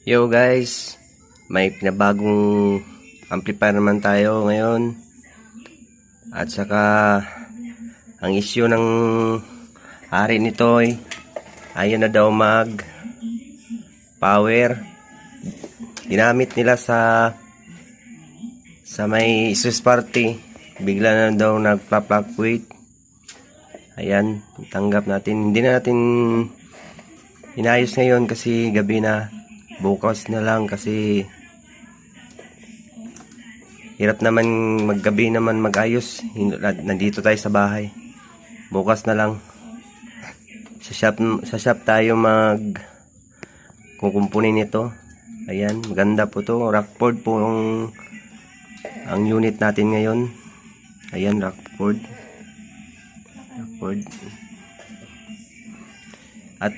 Yo guys, may pinabagong amplifier naman tayo ngayon. At saka ang issue ng hari nito ay ayaw na daw mag power. Ginamit nila sa may Swiss party. Bigla na daw nagpa-fluctuate. Ayan, tanggap natin. Hindi na natin inayos ngayon kasi gabi na. Bukas na lang kasi hirap naman maggabi naman mag-ayos. Nandito tayo sa bahay. Bukas na lang. Sa shop tayo kukumpunin nito. Ayan, maganda po to. Rockford po ang unit natin ngayon. Ayan, Rockford. At